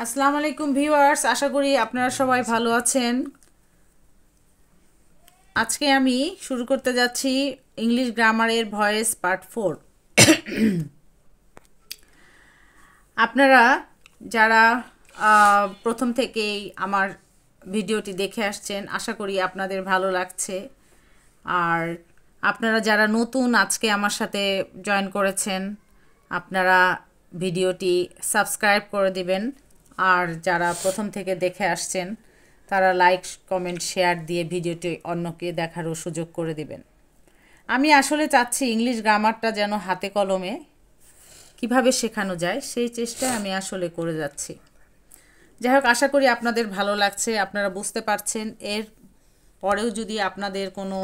আসসালামু আলাইকুম ভিউয়ার্স, আশা করি আপনারা সবাই ভালো আছেন। আজকে আমি শুরু করতে যাচ্ছি ইংলিশ গ্রামারের ভয়েস পার্ট 4। আপনারা যারা প্রথম থেকেই আমার ভিডিওটি দেখে আসছেন, আশা করি আপনাদের ভালো লাগছে। আর আপনারা যারা নতুন আজকে আমার সাথে জয়েন করেছেন, আপনারা ভিডিওটি সাবস্ক্রাইব করে দিবেন। আর যারা প্রথম থেকে দেখে আসছেন, তারা লাইক কমেন্ট শেয়ার দিয়ে ভিডিওটি অন্যকে দেখারও সুযোগ করে দিবেন। আমি আসলে চাচ্ছি ইংলিশ গ্রামারটা যেন হাতে কলমে কিভাবে শেখানো যায় সেই চেষ্টায় আমি আসলে করে যাচ্ছি। যাই হোক, আশা করি আপনাদের ভালো লাগছে, আপনারা বুঝতে পারছেন। এর পরেও যদি আপনাদের কোনো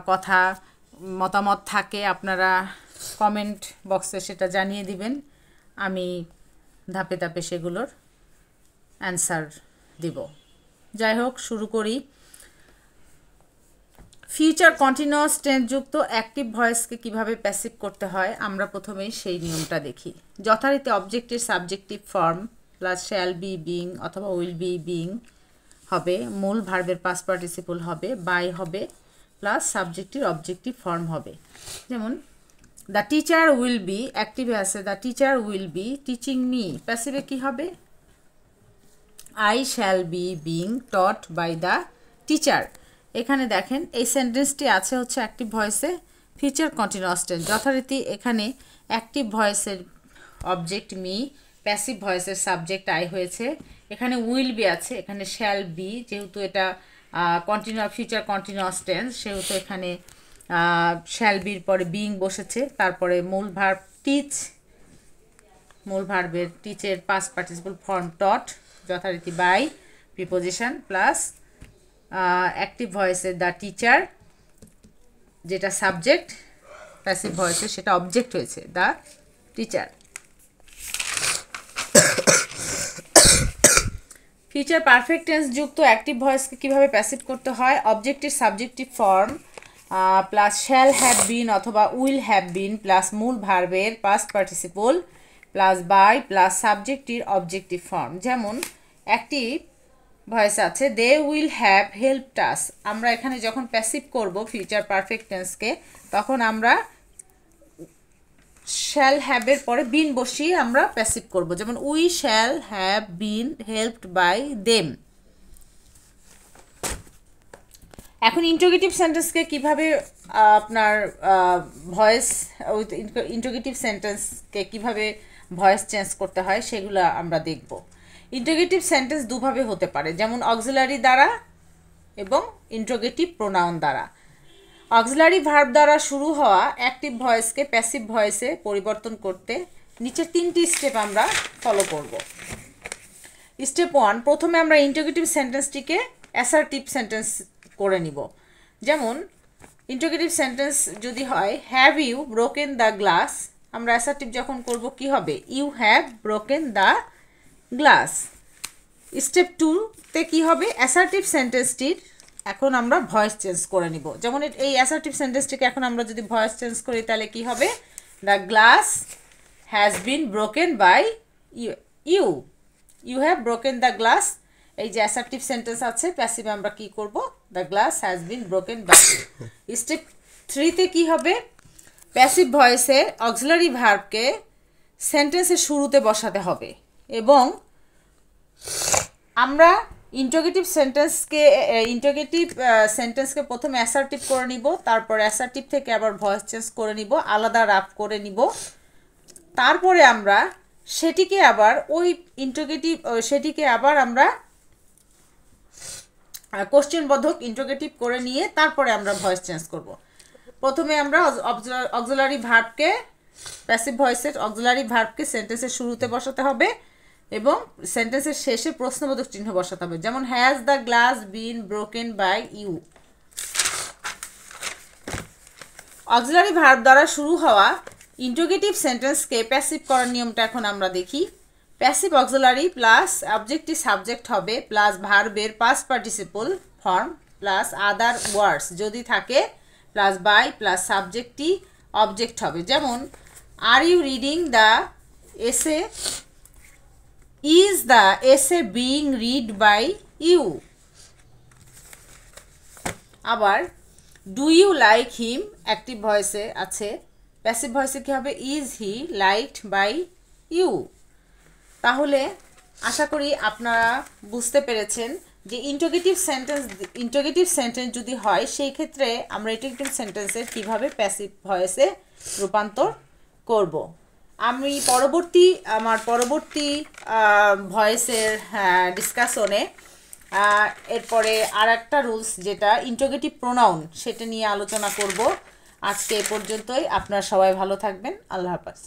কথা মতামত থাকে, আপনারা কমেন্ট বক্সে সেটা জানিয়ে দিবেন। আমি ধাপে ধাপে সেগুলোর অ্যান্সার দিব। যাই হোক, শুরু করি। ফিউচার কন্টিনিউয়াস টেন্স যুক্ত অ্যাক্টিভ ভয়েসকে কিভাবে প্যাসিভ করতে হয় আমরা প্রথমেই সেই নিয়মটা দেখি। যথারীতি অবজেক্টের subjective form plus shall be being অথবা উইল বি বিং হবে, মূল ভার্বের পাস্ট পার্টিসিপল হবে, বাই হবে, প্লাস সাবজেক্টের অবজেক্টিভ ফর্ম হবে। যেমন দ্য টিচার উইল বি, অ্যাক্টিভে আছে the teacher will be teaching me, প্যাসিভে কী হবে? I shall be being taught by the teacher. এখানে দেখেন এই সেন্টেন্সটি আছে হচ্ছে অ্যাক্টিভ ভয়েসে ফিউচার কন্টিনিউয়াস টেন্স। যথারীতি এখানে অ্যাক্টিভ ভয়েসের অবজেক্ট মি, প্যাসিভ ভয়েসের সাবজেক্ট আই হয়েছে। এখানে উইল বি আছে, এখানে শ্যাল বি, যেহেতু এটা ফিউচার কন্টিনিউয়াস টেন্স সেহেতু এখানে শ্যাল বির পরে বিং বসেছে। তারপরে মূল ভার্ব টিচ, মূল ভার্বের টিচের পাস্ট পার্টিসিপল ফর্ম টট, যথারীতি বাই প্রিপোজিশন, প্লাস অ্যাক্টিভ ভয়েসের দ্য টিচার যেটা সাবজেক্ট, প্যাসিভ ভয়েসে সেটা অবজেক্ট হয়েছে the teacher. Future perfect tense যুক্ত অ্যাক্টিভ ভয়েসকে কীভাবে প্যাসিভ করতে হয়? অবজেক্টের subjective form plus shall have been অথবা উইল হ্যাভ বিন প্লাস মূল ভার্বের past participle plus by plus সাবজেক্টের অবজেক্টিভ ফর্ম। যেমন অ্যাক্টিভ ভয়েস আছে they will have helped us. আমরা এখানে যখন প্যাসিভ করব ফিউচার পারফেক্ট টেন্সকে, তখন আমরা শ্যাল হ্যাভের পরে বিন বসিয়ে আমরা প্যাসিভ করব। যেমন we shall have been helped by them. এখন ইন্টারোগেটিভ সেন্টেন্সকে কিভাবে আপনার ভয়েস ইন্টারোগেটিভ সেন্টেন্সকে কিভাবে ভয়েস চেঞ্জ করতে হয় সেগুলো আমরা দেখব। ইন্টারোগেটিভ সেন্টেন্স দুভাবে হতে পারে, যেমন অক্সিলারি দ্বারা এবং ইন্টারোগেটিভ প্রোনাউন দ্বারা। অক্সিলারি ভার্ব দ্বারা শুরু হওয়া অ্যাক্টিভ ভয়েসকে প্যাসিভ ভয়েসে পরিবর্তন করতে নিচের 3টি স্টেপ আমরা ফলো করব। স্টেপ 1, প্রথমে আমরা ইন্টারোগেটিভ সেন্টেন্সটিকে অ্যাসার্টিভ সেন্টেন্স করে নিব। যেমন ইন্টারোগেটিভ সেন্টেন্স যদি হয় have you broken the glass, আমরা অ্যাসার্টিভ যখন করব কি হবে? You have broken the glass. Step 2তে কি হবে? অ্যাসার্টিভ সেন্টেন্সটির এখন আমরা ভয়েস চেঞ্জ করে নিব। যেমন এই অ্যাসার্টিভ সেন্টেন্সটিকে এখন আমরা যদি ভয়েস চেঞ্জ করি তাহলে কি হবে? The glass has been broken by you, you have broken the glass. এই যে অ্যাসার্টিভ সেন্টেন্স আছে, প্যাসিভে আমরা কি করব? The glass has been broken by. Step 3তে কি হবে? প্যাসিভ ভয়েসে অক্সিলারি ভার্বকে সেন্টেন্সের শুরুতে বসাতে হবে এবং আমরা ইন্টারোগেটিভ সেন্টেন্সকে প্রথমে অ্যাসার্টিভ করে নিব, তারপর অ্যাসার্টিভ থেকে আবার ভয়েস চেঞ্জ করে নিব, আলাদা রাফ করে নিব। তারপরে আমরা সেটিকে আবার আমরা কোশ্চেনবোধক ইন্টারোগেটিভ করে নিয়ে তারপরে আমরা ভয়েস চেঞ্জ করব। প্রথমে আমরা অক্সিলারি ভার্বকে প্যাসিভ ভয়েসের অক্সিলারি ভার্বকে সেন্টেন্সের শুরুতে বসাতে হবে এবং সেন্টেন্সের শেষে প্রশ্নবোধক চিহ্ন বসাতে হবে। যেমন has the glass been broken by you. Auxiliary verb দ্বারা শুরু হওয়া ইন্টারোগেটিভ সেন্টেন্সকে প্যাসিভ করার নিয়মটা এখন আমরা দেখি। প্যাসিভ অক্সিলারি প্লাস অবজেক্টটি সাবজেক্ট হবে প্লাস ভার্বের past participle form plus other words যদি থাকে প্লাস বাই প্লাস সাবজেক্টটি অবজেক্ট হবে। যেমন are you reading the essay is the essay being read by you. আবার do you like him active ভয়েসে আছে, প্যাসিভ ভয়েসে কী হবে? Is he liked by you. তাহলে আশা করি আপনারা বুঝতে পেরেছেন যে ইন্টারোগেটিভ সেন্টেন্স যদি হয় সেই ক্ষেত্রে আমরা ইন্টারোগেটিভ সেন্টেন্সের কীভাবে প্যাসিভ ভয়েসে রূপান্তর করব। আমি আমার পরবর্তী ভয়েসের ডিসকাশনে এরপরে আর একটা রুলস যেটা ইন্টারোগেটিভ প্রোনাউন সেটা নিয়ে আলোচনা করব। আজকে এ পর্যন্তই। আপনারা সবাই ভালো থাকবেন। আল্লাহ হাফেজ।